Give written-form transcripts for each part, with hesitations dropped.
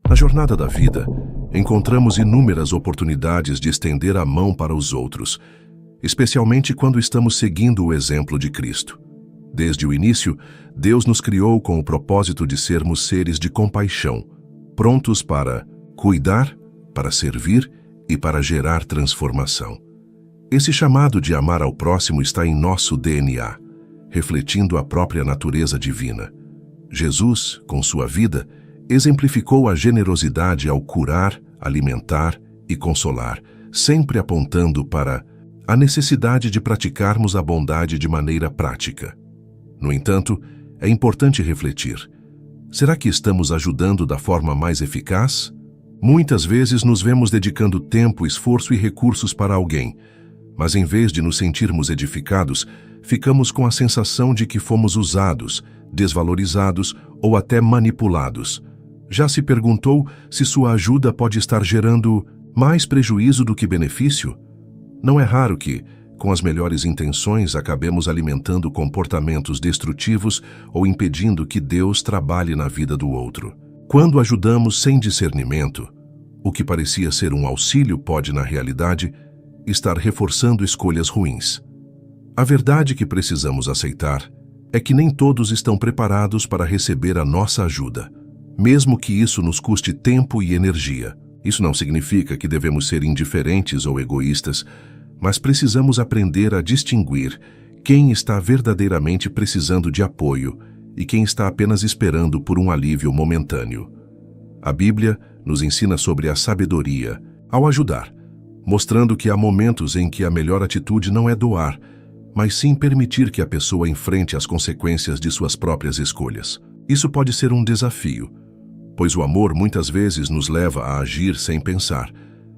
Na jornada da vida, encontramos inúmeras oportunidades de estender a mão para os outros, especialmente quando estamos seguindo o exemplo de Cristo. Desde o início, Deus nos criou com o propósito de sermos seres de compaixão, prontos para cuidar, para servir e para gerar transformação. Esse chamado de amar ao próximo está em nosso DNA, refletindo a própria natureza divina. Jesus, com sua vida, exemplificou a generosidade ao curar, alimentar e consolar, sempre apontando para a necessidade de praticarmos a bondade de maneira prática. No entanto, é importante refletir: será que estamos ajudando da forma mais eficaz? Muitas vezes nos vemos dedicando tempo, esforço e recursos para alguém, mas em vez de nos sentirmos edificados, ficamos com a sensação de que fomos usados, desvalorizados ou até manipulados. Já se perguntou se sua ajuda pode estar gerando mais prejuízo do que benefício? Não é raro que, com as melhores intenções, acabemos alimentando comportamentos destrutivos ou impedindo que Deus trabalhe na vida do outro. Quando ajudamos sem discernimento, o que parecia ser um auxílio pode, na realidade, estar reforçando escolhas ruins. A verdade que precisamos aceitar é que nem todos estão preparados para receber a nossa ajuda, mesmo que isso nos custe tempo e energia. Isso não significa que devemos ser indiferentes ou egoístas, mas precisamos aprender a distinguir quem está verdadeiramente precisando de apoio e quem está apenas esperando por um alívio momentâneo. A Bíblia nos ensina sobre a sabedoria ao ajudar, mostrando que há momentos em que a melhor atitude não é doar, mas sim permitir que a pessoa enfrente as consequências de suas próprias escolhas. Isso pode ser um desafio, pois o amor muitas vezes nos leva a agir sem pensar,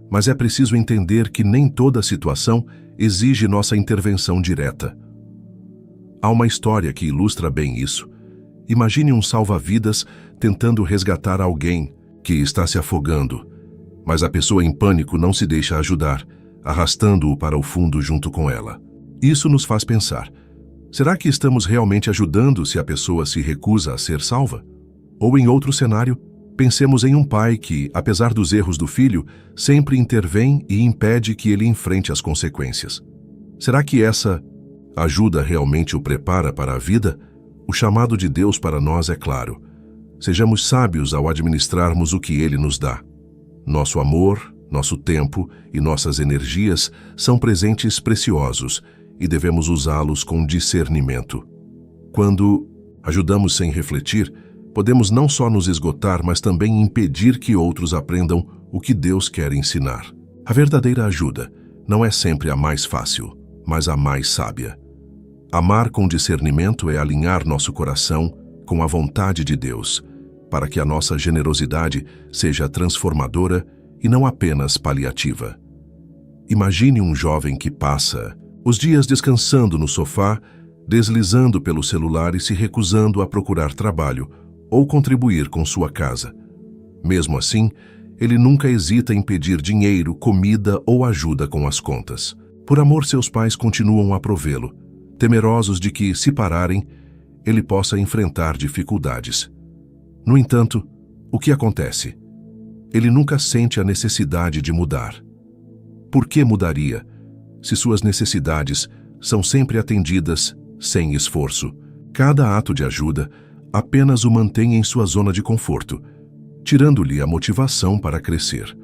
mas é preciso entender que nem toda situação exige nossa intervenção direta. Há uma história que ilustra bem isso. Imagine um salva-vidas tentando resgatar alguém que está se afogando, mas a pessoa em pânico não se deixa ajudar, arrastando-o para o fundo junto com ela. Isso nos faz pensar: será que estamos realmente ajudando se a pessoa se recusa a ser salva? Ou em outro cenário, pensemos em um pai que, apesar dos erros do filho, sempre intervém e impede que ele enfrente as consequências. Será que essa ajuda realmente o prepara para a vida? O chamado de Deus para nós é claro: sejamos sábios ao administrarmos o que Ele nos dá. Nosso amor, nosso tempo e nossas energias são presentes preciosos e devemos usá-los com discernimento. Quando ajudamos sem refletir, podemos não só nos esgotar, mas também impedir que outros aprendam o que Deus quer ensinar. A verdadeira ajuda não é sempre a mais fácil, mas a mais sábia. Amar com discernimento é alinhar nosso coração com a vontade de Deus, para que a nossa generosidade seja transformadora e não apenas paliativa. Imagine um jovem que passa os dias descansando no sofá, deslizando pelo celular e se recusando a procurar trabalho ou contribuir com sua casa. Mesmo assim, ele nunca hesita em pedir dinheiro, comida ou ajuda com as contas. Por amor, seus pais continuam a provê-lo, temerosos de que, se pararem, ele possa enfrentar dificuldades. No entanto, o que acontece? Ele nunca sente a necessidade de mudar. Por que mudaria, se suas necessidades são sempre atendidas sem esforço? Cada ato de ajuda apenas o mantém em sua zona de conforto, tirando-lhe a motivação para crescer.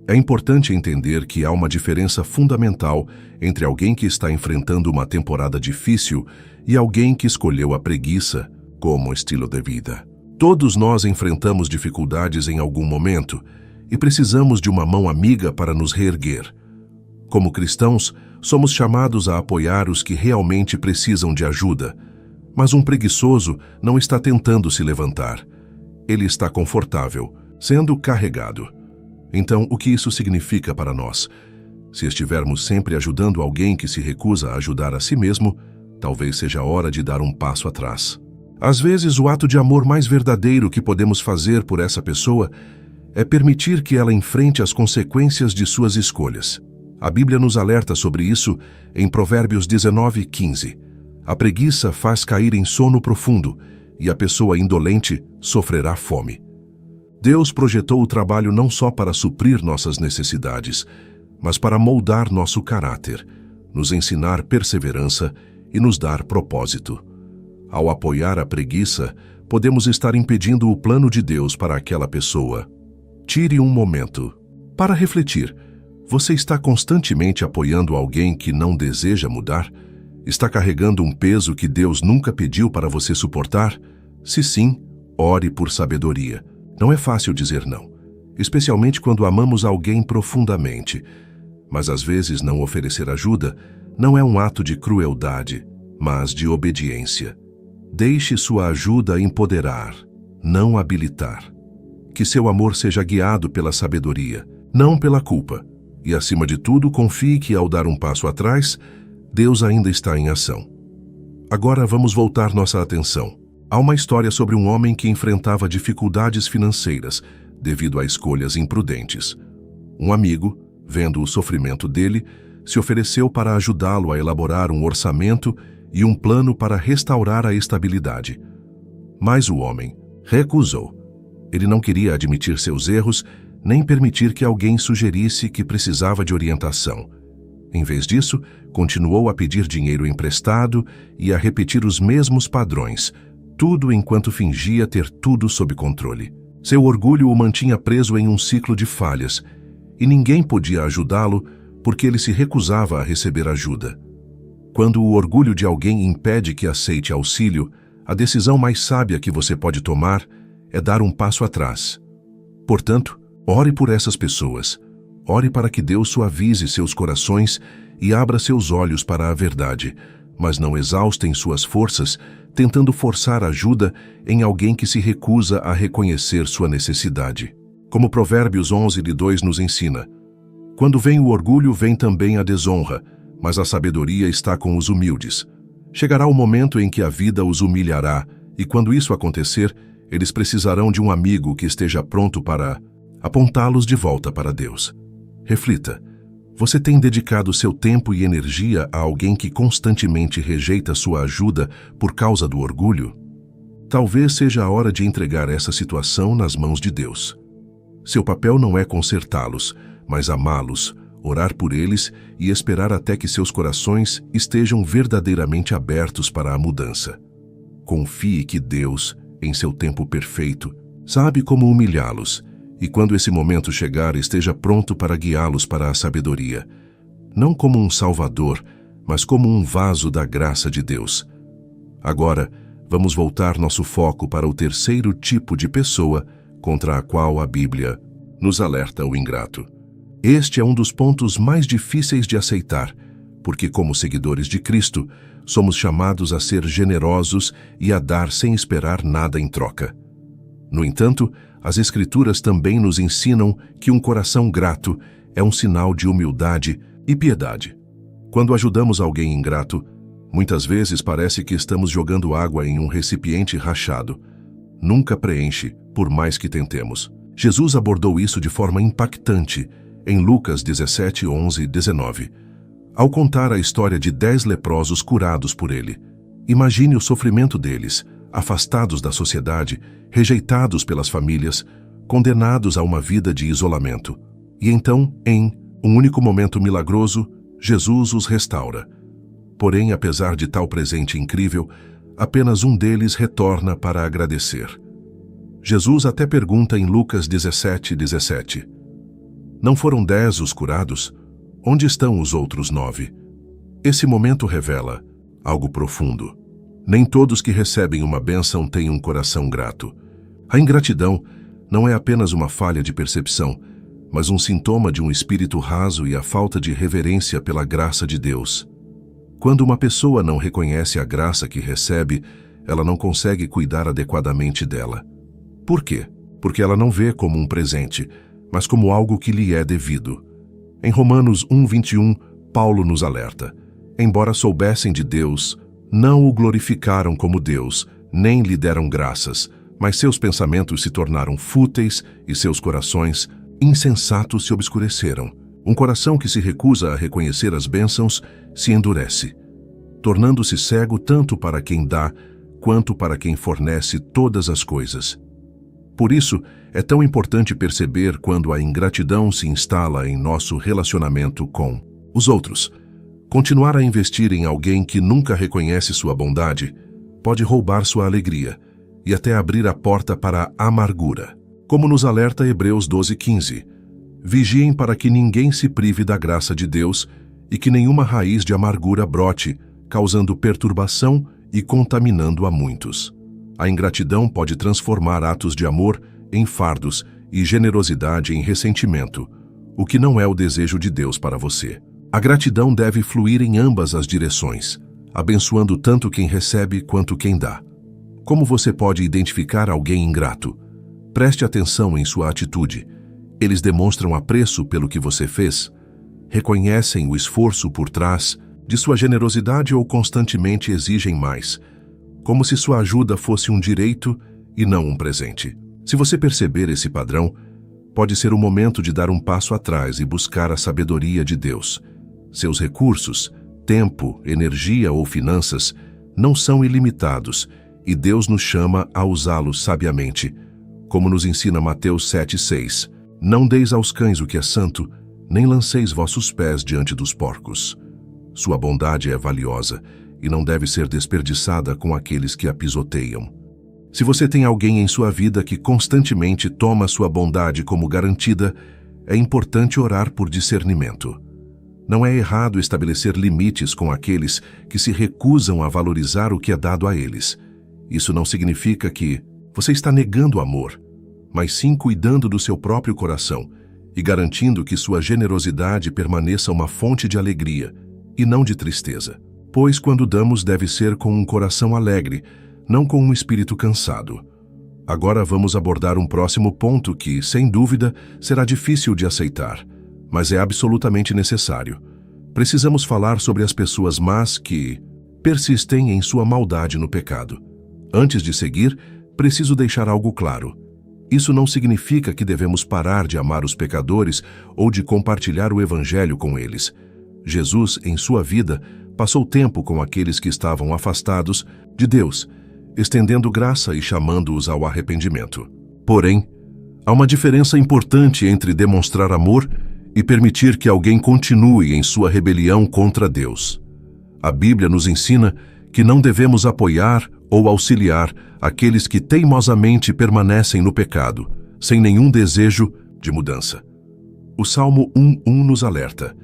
É importante entender que há uma diferença fundamental entre alguém que está enfrentando uma temporada difícil e alguém que escolheu a preguiça como estilo de vida. Todos nós enfrentamos dificuldades em algum momento e precisamos de uma mão amiga para nos reerguer. Como cristãos, somos chamados a apoiar os que realmente precisam de ajuda, mas um preguiçoso não está tentando se levantar. Ele está confortável, sendo carregado. Então, o que isso significa para nós? Se estivermos sempre ajudando alguém que se recusa a ajudar a si mesmo, talvez seja a hora de dar um passo atrás. Às vezes, o ato de amor mais verdadeiro que podemos fazer por essa pessoa é permitir que ela enfrente as consequências de suas escolhas. A Bíblia nos alerta sobre isso em Provérbios 19:15. A preguiça faz cair em sono profundo e a pessoa indolente sofrerá fome. Deus projetou o trabalho não só para suprir nossas necessidades, mas para moldar nosso caráter, nos ensinar perseverança e nos dar propósito. Ao apoiar a preguiça, podemos estar impedindo o plano de Deus para aquela pessoa. Tire um momento para refletir. Você está constantemente apoiando alguém que não deseja mudar? Está carregando um peso que Deus nunca pediu para você suportar? Se sim, ore por sabedoria. Não é fácil dizer não, especialmente quando amamos alguém profundamente. Mas às vezes não oferecer ajuda não é um ato de crueldade, mas de obediência. Deixe sua ajuda empoderar, não habilitar. Que seu amor seja guiado pela sabedoria, não pela culpa. E, acima de tudo, confie que, ao dar um passo atrás, Deus ainda está em ação. Agora vamos voltar nossa atenção. Há uma história sobre um homem que enfrentava dificuldades financeiras devido a escolhas imprudentes. Um amigo, vendo o sofrimento dele, se ofereceu para ajudá-lo a elaborar um orçamento e um plano para restaurar a estabilidade. Mas o homem recusou. Ele não queria admitir seus erros, nem permitir que alguém sugerisse que precisava de orientação. Em vez disso, continuou a pedir dinheiro emprestado e a repetir os mesmos padrões, tudo enquanto fingia ter tudo sob controle. Seu orgulho o mantinha preso em um ciclo de falhas, e ninguém podia ajudá-lo porque ele se recusava a receber ajuda. Quando o orgulho de alguém impede que aceite auxílio, a decisão mais sábia que você pode tomar é dar um passo atrás. Portanto, ore por essas pessoas. Ore para que Deus suavize seus corações e abra seus olhos para a verdade, mas não exaustem suas forças tentando forçar ajuda em alguém que se recusa a reconhecer sua necessidade. Como Provérbios 11:2 nos ensina, quando vem o orgulho, vem também a desonra, mas a sabedoria está com os humildes. Chegará o momento em que a vida os humilhará, e quando isso acontecer, eles precisarão de um amigo que esteja pronto para apontá-los de volta para Deus. Reflita. Você tem dedicado seu tempo e energia a alguém que constantemente rejeita sua ajuda por causa do orgulho? Talvez seja a hora de entregar essa situação nas mãos de Deus. Seu papel não é consertá-los, mas amá-los, orar por eles e esperar até que seus corações estejam verdadeiramente abertos para a mudança. Confie que Deus, em seu tempo perfeito, sabe como humilhá-los, e quando esse momento chegar, esteja pronto para guiá-los para a sabedoria, não como um salvador, mas como um vaso da graça de Deus. Agora, vamos voltar nosso foco para o terceiro tipo de pessoa contra a qual a Bíblia nos alerta: o ingrato. Este é um dos pontos mais difíceis de aceitar, porque, como seguidores de Cristo, somos chamados a ser generosos e a dar sem esperar nada em troca. No entanto, as Escrituras também nos ensinam que um coração grato é um sinal de humildade e piedade. Quando ajudamos alguém ingrato, muitas vezes parece que estamos jogando água em um recipiente rachado. Nunca preenche, por mais que tentemos. Jesus abordou isso de forma impactante em Lucas 17:11-19. Ao contar a história de 10 leprosos curados por ele, imagine o sofrimento deles, afastados da sociedade, rejeitados pelas famílias, condenados a uma vida de isolamento. E então, em um único momento milagroso, Jesus os restaura. Porém, apesar de tal presente incrível, apenas um deles retorna para agradecer. Jesus até pergunta em Lucas 17:17: Não foram 10 os curados? Onde estão os outros 9? Esse momento revela algo profundo. Nem todos que recebem uma bênção têm um coração grato. A ingratidão não é apenas uma falha de percepção, mas um sintoma de um espírito raso e a falta de reverência pela graça de Deus. Quando uma pessoa não reconhece a graça que recebe, ela não consegue cuidar adequadamente dela. Por quê? Porque ela não vê como um presente, mas como algo que lhe é devido. Em Romanos 1:21, Paulo nos alerta: embora soubessem de Deus, não o glorificaram como Deus, nem lhe deram graças, mas seus pensamentos se tornaram fúteis e seus corações insensatos se obscureceram. Um coração que se recusa a reconhecer as bênçãos se endurece, tornando-se cego tanto para quem dá, quanto para quem fornece todas as coisas. Por isso, é tão importante perceber quando a ingratidão se instala em nosso relacionamento com os outros. Continuar a investir em alguém que nunca reconhece sua bondade pode roubar sua alegria e até abrir a porta para a amargura. Como nos alerta Hebreus 12:15, vigiem para que ninguém se prive da graça de Deus e que nenhuma raiz de amargura brote, causando perturbação e contaminando a muitos. A ingratidão pode transformar atos de amor em fardos e generosidade em ressentimento, o que não é o desejo de Deus para você. A gratidão deve fluir em ambas as direções, abençoando tanto quem recebe quanto quem dá. Como você pode identificar alguém ingrato? Preste atenção em sua atitude. Eles demonstram apreço pelo que você fez? Reconhecem o esforço por trás de sua generosidade ou constantemente exigem mais, como se sua ajuda fosse um direito e não um presente? Se você perceber esse padrão, pode ser o momento de dar um passo atrás e buscar a sabedoria de Deus. Seus recursos, tempo, energia ou finanças não são ilimitados e Deus nos chama a usá-los sabiamente, como nos ensina Mateus 7:6. Não deis aos cães o que é santo, nem lanceis vossos pés diante dos porcos. Sua bondade é valiosa e não deve ser desperdiçada com aqueles que a pisoteiam. Se você tem alguém em sua vida que constantemente toma sua bondade como garantida, é importante orar por discernimento. Não é errado estabelecer limites com aqueles que se recusam a valorizar o que é dado a eles. Isso não significa que você está negando amor, mas sim cuidando do seu próprio coração e garantindo que sua generosidade permaneça uma fonte de alegria e não de tristeza. Pois quando damos deve ser com um coração alegre, não com um espírito cansado. Agora vamos abordar um próximo ponto que, sem dúvida, será difícil de aceitar, mas é absolutamente necessário. Precisamos falar sobre as pessoas más que persistem em sua maldade no pecado. Antes de seguir, preciso deixar algo claro. Isso não significa que devemos parar de amar os pecadores ou de compartilhar o evangelho com eles. Jesus, em sua vida, passou tempo com aqueles que estavam afastados de Deus, estendendo graça e chamando-os ao arrependimento. Porém, há uma diferença importante entre demonstrar amor e permitir que alguém continue em sua rebelião contra Deus. A Bíblia nos ensina que não devemos apoiar ou auxiliar aqueles que teimosamente permanecem no pecado, sem nenhum desejo de mudança. O Salmo 1:1 nos alerta: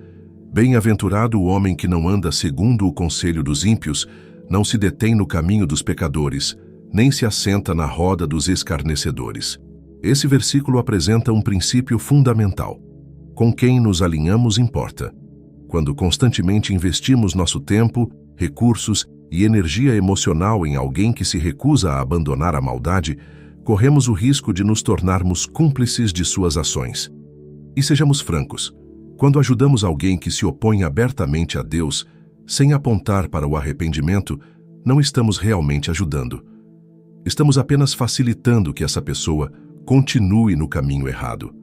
bem-aventurado o homem que não anda segundo o conselho dos ímpios, não se detém no caminho dos pecadores, nem se assenta na roda dos escarnecedores. Esse versículo apresenta um princípio fundamental. Com quem nos alinhamos importa. Quando constantemente investimos nosso tempo, recursos e energia emocional em alguém que se recusa a abandonar a maldade, corremos o risco de nos tornarmos cúmplices de suas ações. E sejamos francos, quando ajudamos alguém que se opõe abertamente a Deus, sem apontar para o arrependimento, não estamos realmente ajudando. Estamos apenas facilitando que essa pessoa continue no caminho errado.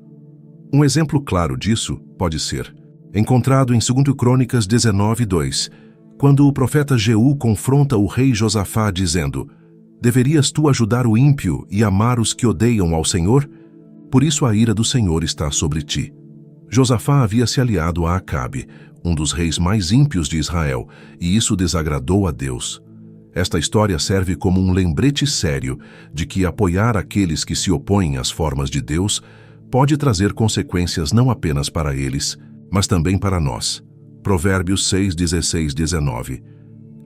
Um exemplo claro disso pode ser encontrado em 2 Crônicas 19:2, quando o profeta Jeú confronta o rei Josafá dizendo: deverias tu ajudar o ímpio e amar os que odeiam ao Senhor? Por isso a ira do Senhor está sobre ti. Josafá havia se aliado a Acabe, um dos reis mais ímpios de Israel, e isso desagradou a Deus. Esta história serve como um lembrete sério de que apoiar aqueles que se opõem às formas de Deus pode trazer consequências não apenas para eles, mas também para nós. Provérbios 6:16-19.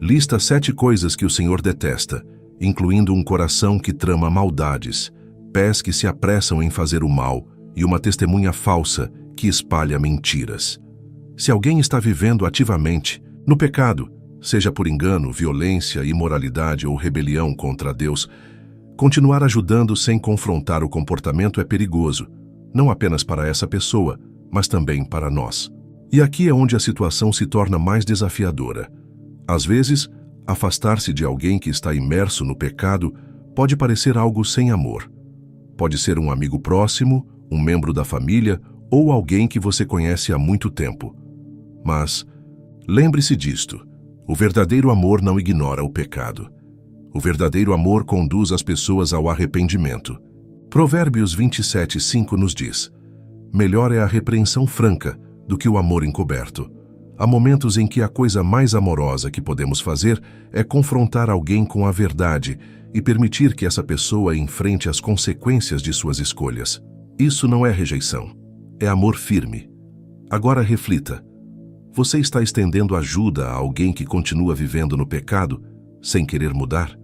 Lista 7 coisas que o Senhor detesta, incluindo um coração que trama maldades, pés que se apressam em fazer o mal e uma testemunha falsa que espalha mentiras. Se alguém está vivendo ativamente no pecado, seja por engano, violência, imoralidade ou rebelião contra Deus, continuar ajudando sem confrontar o comportamento é perigoso, não apenas para essa pessoa, mas também para nós. E aqui é onde a situação se torna mais desafiadora. Às vezes, afastar-se de alguém que está imerso no pecado pode parecer algo sem amor. Pode ser um amigo próximo, um membro da família ou alguém que você conhece há muito tempo. Mas, lembre-se disto: o verdadeiro amor não ignora o pecado. O verdadeiro amor conduz as pessoas ao arrependimento. Provérbios 27:5 nos diz: melhor é a repreensão franca do que o amor encoberto. Há momentos em que a coisa mais amorosa que podemos fazer é confrontar alguém com a verdade e permitir que essa pessoa enfrente as consequências de suas escolhas. Isso não é rejeição, é amor firme. Agora reflita: você está estendendo ajuda a alguém que continua vivendo no pecado sem querer mudar?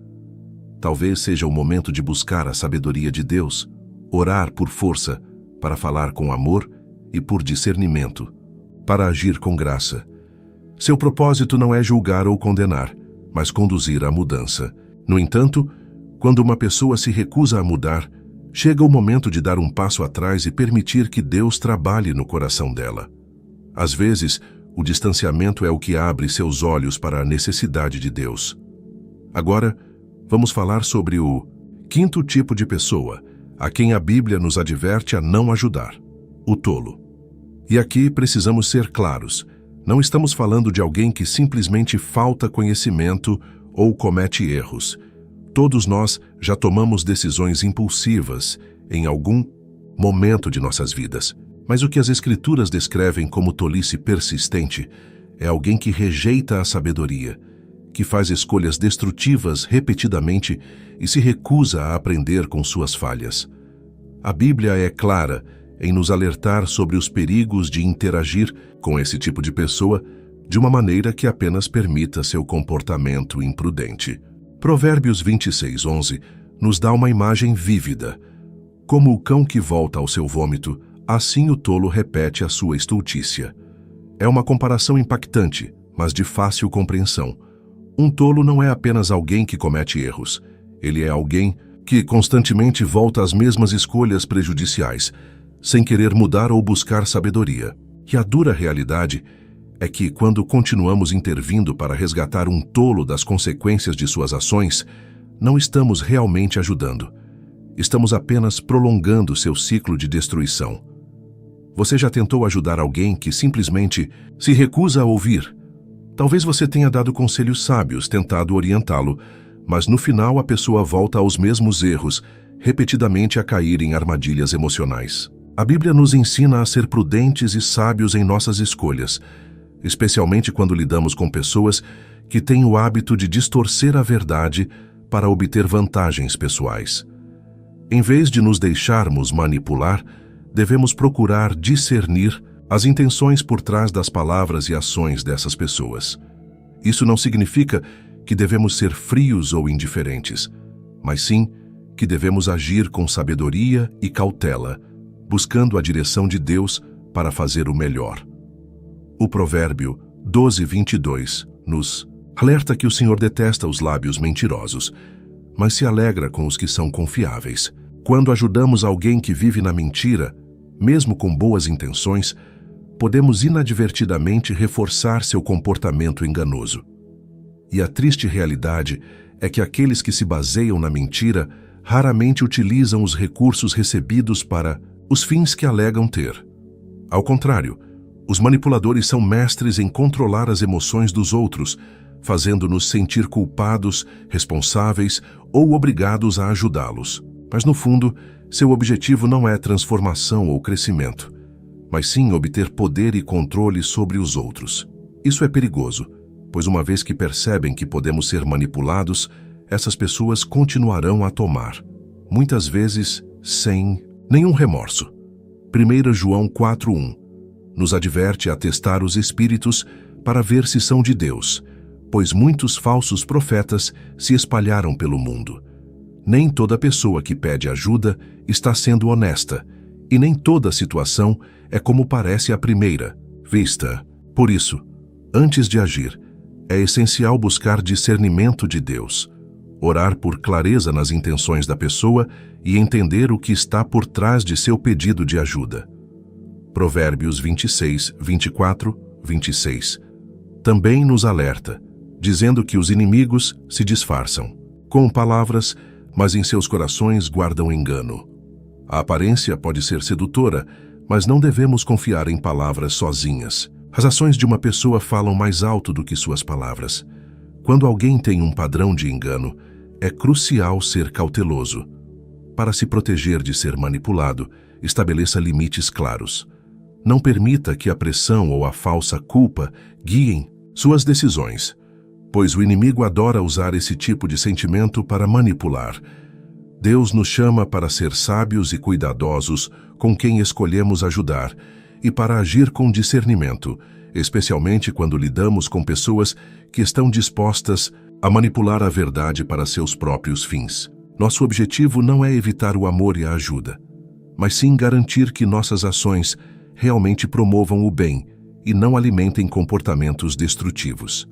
Talvez seja o momento de buscar a sabedoria de Deus, orar por força, para falar com amor e por discernimento, para agir com graça. Seu propósito não é julgar ou condenar, mas conduzir à mudança. No entanto, quando uma pessoa se recusa a mudar, chega o momento de dar um passo atrás e permitir que Deus trabalhe no coração dela. Às vezes, o distanciamento é o que abre seus olhos para a necessidade de Deus. Agora, vamos falar sobre o quinto tipo de pessoa, a quem a Bíblia nos adverte a não ajudar: o tolo. E aqui precisamos ser claros: não estamos falando de alguém que simplesmente falta conhecimento ou comete erros. Todos nós já tomamos decisões impulsivas em algum momento de nossas vidas. Mas o que as Escrituras descrevem como tolice persistente é alguém que rejeita a sabedoria, que faz escolhas destrutivas repetidamente e se recusa a aprender com suas falhas. A Bíblia é clara em nos alertar sobre os perigos de interagir com esse tipo de pessoa de uma maneira que apenas permita seu comportamento imprudente. Provérbios 26:11 nos dá uma imagem vívida. Como o cão que volta ao seu vômito, assim o tolo repete a sua estultícia. É uma comparação impactante, mas de fácil compreensão. Um tolo não é apenas alguém que comete erros. Ele é alguém que constantemente volta às mesmas escolhas prejudiciais, sem querer mudar ou buscar sabedoria. E a dura realidade é que, quando continuamos intervindo para resgatar um tolo das consequências de suas ações, não estamos realmente ajudando. Estamos apenas prolongando seu ciclo de destruição. Você já tentou ajudar alguém que simplesmente se recusa a ouvir? Talvez você tenha dado conselhos sábios, tentado orientá-lo, mas no final a pessoa volta aos mesmos erros, repetidamente a cair em armadilhas emocionais. A Bíblia nos ensina a ser prudentes e sábios em nossas escolhas, especialmente quando lidamos com pessoas que têm o hábito de distorcer a verdade para obter vantagens pessoais. Em vez de nos deixarmos manipular, devemos procurar discernir as intenções por trás das palavras e ações dessas pessoas. Isso não significa que devemos ser frios ou indiferentes, mas sim que devemos agir com sabedoria e cautela, buscando a direção de Deus para fazer o melhor. O provérbio 12:22 nos alerta que o Senhor detesta os lábios mentirosos, mas se alegra com os que são confiáveis. Quando ajudamos alguém que vive na mentira, mesmo com boas intenções, podemos inadvertidamente reforçar seu comportamento enganoso. E a triste realidade é que aqueles que se baseiam na mentira raramente utilizam os recursos recebidos para os fins que alegam ter. Ao contrário, os manipuladores são mestres em controlar as emoções dos outros, fazendo-nos sentir culpados, responsáveis ou obrigados a ajudá-los. Mas no fundo, seu objetivo não é transformação ou crescimento, mas sim obter poder e controle sobre os outros. Isso é perigoso, pois uma vez que percebem que podemos ser manipulados, essas pessoas continuarão a tomar, muitas vezes sem nenhum remorso. 1 João 4:1 nos adverte a testar os espíritos para ver se são de Deus, pois muitos falsos profetas se espalharam pelo mundo. Nem toda pessoa que pede ajuda está sendo honesta, e nem toda situação é como parece à primeira vista. Por isso, antes de agir, é essencial buscar discernimento de Deus, orar por clareza nas intenções da pessoa e entender o que está por trás de seu pedido de ajuda. Provérbios 26 também nos alerta, dizendo que os inimigos se disfarçam com palavras, mas em seus corações guardam engano. A aparência pode ser sedutora, mas não devemos confiar em palavras sozinhas. As ações de uma pessoa falam mais alto do que suas palavras. Quando alguém tem um padrão de engano, é crucial ser cauteloso. para se proteger de ser manipulado, estabeleça limites claros. Não permita que a pressão ou a falsa culpa guiem suas decisões, pois o inimigo adora usar esse tipo de sentimento para manipular. Deus nos chama para ser sábios e cuidadosos com quem escolhemos ajudar e para agir com discernimento, especialmente quando lidamos com pessoas que estão dispostas a manipular a verdade para seus próprios fins. Nosso objetivo não é evitar o amor e a ajuda, mas sim garantir que nossas ações realmente promovam o bem e não alimentem comportamentos destrutivos.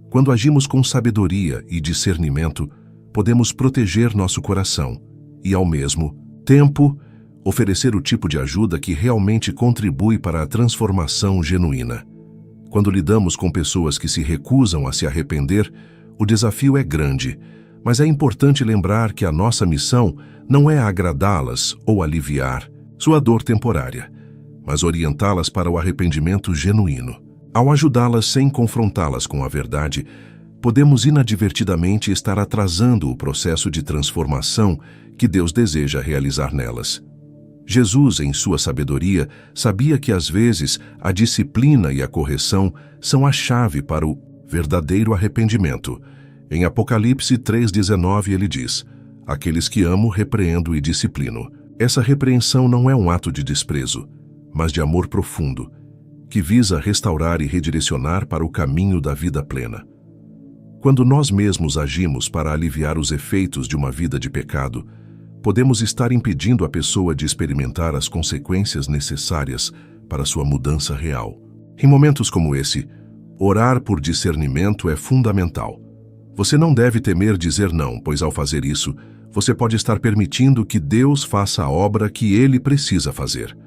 Quando agimos com sabedoria e discernimento, podemos proteger nosso coração e, ao mesmo tempo, oferecer o tipo de ajuda que realmente contribui para a transformação genuína. Quando lidamos com pessoas que se recusam a se arrepender, o desafio é grande, mas é importante lembrar que a nossa missão não é agradá-las ou aliviar sua dor temporária, mas orientá-las para o arrependimento genuíno. Ao ajudá-las sem confrontá-las com a verdade, podemos inadvertidamente estar atrasando o processo de transformação que Deus deseja realizar nelas. Jesus, em sua sabedoria, sabia que às vezes a disciplina e a correção são a chave para o verdadeiro arrependimento. Em Apocalipse 3,19 ele diz: "Aqueles que amo, repreendo e disciplino." Essa repreensão não é um ato de desprezo, mas de amor profundo, que visa restaurar e redirecionar para o caminho da vida plena. Quando nós mesmos agimos para aliviar os efeitos de uma vida de pecado, podemos estar impedindo a pessoa de experimentar as consequências necessárias para sua mudança real. Em momentos como esse, orar por discernimento é fundamental. Você não deve temer dizer não, pois ao fazer isso, você pode estar permitindo que Deus faça a obra que Ele precisa fazer.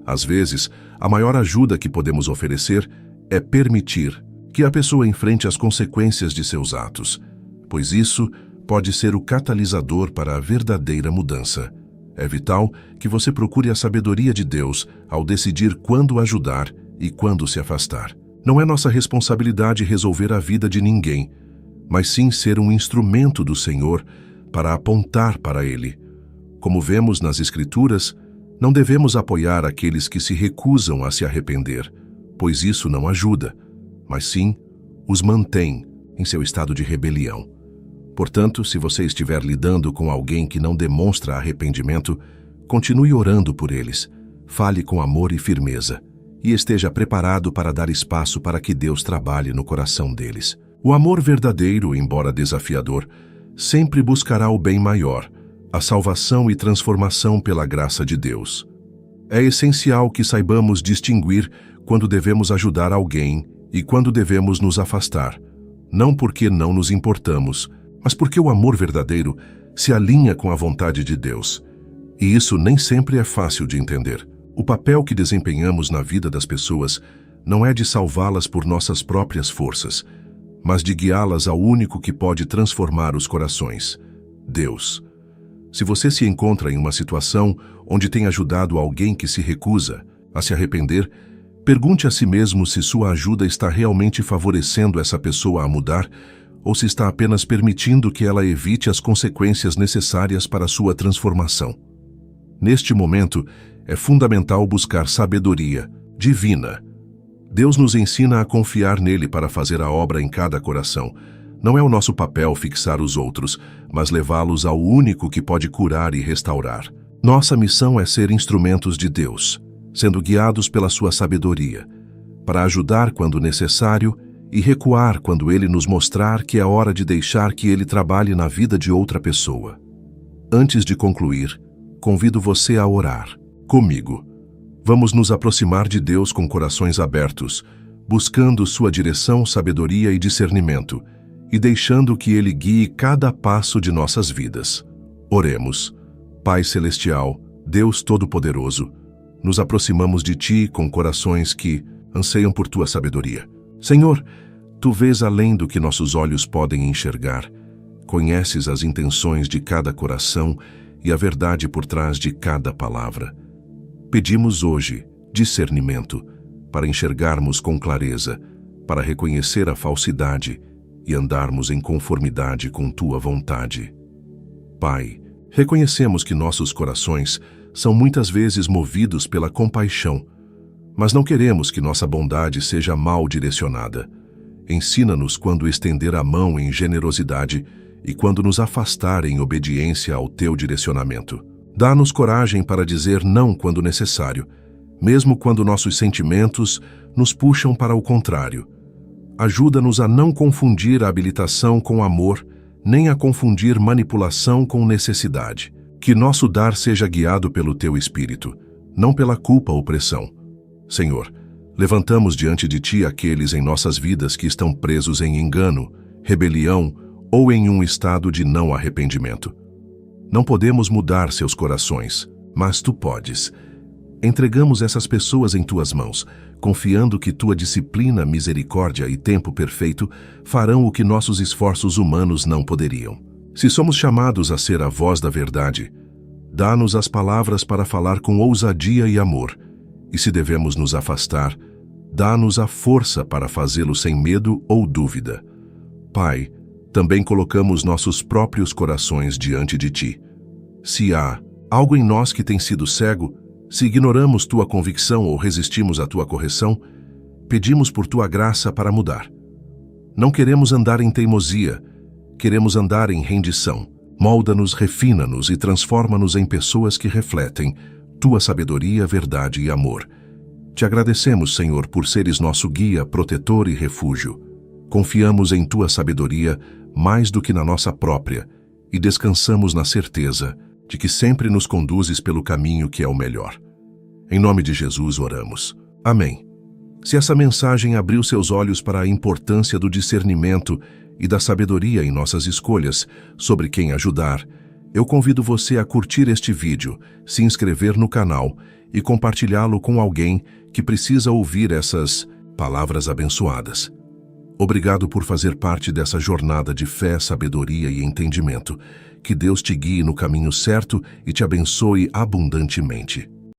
Às vezes, a maior ajuda que podemos oferecer é permitir que a pessoa enfrente as consequências de seus atos, pois isso pode ser o catalisador para a verdadeira mudança. É vital que você procure a sabedoria de Deus ao decidir quando ajudar e quando se afastar. Não é nossa responsabilidade resolver a vida de ninguém, mas sim ser um instrumento do Senhor para apontar para Ele. Como vemos nas Escrituras, não devemos apoiar aqueles que se recusam a se arrepender, pois isso não ajuda, mas sim os mantém em seu estado de rebelião. Portanto, se você estiver lidando com alguém que não demonstra arrependimento, continue orando por eles, fale com amor e firmeza, e esteja preparado para dar espaço para que Deus trabalhe no coração deles. O amor verdadeiro, embora desafiador, sempre buscará o bem maior, a salvação e transformação pela graça de Deus. É essencial que saibamos distinguir quando devemos ajudar alguém e quando devemos nos afastar, não porque não nos importamos, mas porque o amor verdadeiro se alinha com a vontade de Deus. E isso nem sempre é fácil de entender. O papel que desempenhamos na vida das pessoas não é de salvá-las por nossas próprias forças, mas de guiá-las ao único que pode transformar os corações, Deus. Se você se encontra em uma situação onde tem ajudado alguém que se recusa a se arrepender, pergunte a si mesmo se sua ajuda está realmente favorecendo essa pessoa a mudar ou se está apenas permitindo que ela evite as consequências necessárias para sua transformação. Neste momento, é fundamental buscar sabedoria divina. Deus nos ensina a confiar nele para fazer a obra em cada coração. Não é o nosso papel fixar os outros, mas levá-los ao único que pode curar e restaurar. Nossa missão é ser instrumentos de Deus, sendo guiados pela sua sabedoria, para ajudar quando necessário e recuar quando Ele nos mostrar que é hora de deixar que Ele trabalhe na vida de outra pessoa. Antes de concluir, convido você a orar comigo. Vamos nos aproximar de Deus com corações abertos, buscando sua direção, sabedoria e discernimento, e deixando que Ele guie cada passo de nossas vidas. Oremos. Pai Celestial, Deus Todo-Poderoso, nos aproximamos de Ti com corações que anseiam por Tua sabedoria. Senhor, Tu vês além do que nossos olhos podem enxergar, conheces as intenções de cada coração e a verdade por trás de cada palavra. Pedimos hoje discernimento para enxergarmos com clareza, para reconhecer a falsidade e andarmos em conformidade com Tua vontade. Pai, Reconhecemos que nossos corações são muitas vezes movidos pela compaixão, mas não queremos que nossa bondade seja mal direcionada. Ensina-nos quando estender a mão em generosidade e quando nos afastar em obediência ao teu direcionamento. Dá-nos coragem para dizer não quando necessário, mesmo quando nossos sentimentos nos puxam para o contrário. Ajuda-nos a não confundir a habilitação com amor, nem a confundir manipulação com necessidade. Que nosso dar seja guiado pelo teu Espírito, não pela culpa ou pressão. Senhor, levantamos diante de ti aqueles em nossas vidas que estão presos em engano, rebelião ou em um estado de não arrependimento. Não podemos mudar seus corações, mas tu podes. Entregamos essas pessoas em tuas mãos, confiando que tua disciplina, misericórdia e tempo perfeito farão o que nossos esforços humanos não poderiam. Se somos chamados a ser a voz da verdade, dá-nos as palavras para falar com ousadia e amor, e se devemos nos afastar, dá-nos a força para fazê-lo sem medo ou dúvida. Pai, também colocamos nossos próprios corações diante de ti. Se há algo em nós que tem sido cego, se ignoramos tua convicção ou resistimos à tua correção, pedimos por tua graça para mudar. Não queremos andar em teimosia, queremos andar em rendição. Molda-nos, refina-nos e transforma-nos em pessoas que refletem tua sabedoria, verdade e amor. Te agradecemos, Senhor, por seres nosso guia, protetor e refúgio. Confiamos em tua sabedoria mais do que na nossa própria e descansamos na certeza de que sempre nos conduzes pelo caminho que é o melhor. Em nome de Jesus oramos. Amém. Se essa mensagem abriu seus olhos para a importância do discernimento e da sabedoria em nossas escolhas sobre quem ajudar, eu convido você a curtir este vídeo, se inscrever no canal e compartilhá-lo com alguém que precisa ouvir essas palavras abençoadas. Obrigado por fazer parte dessa jornada de fé, sabedoria e entendimento. Que Deus te guie no caminho certo e te abençoe abundantemente.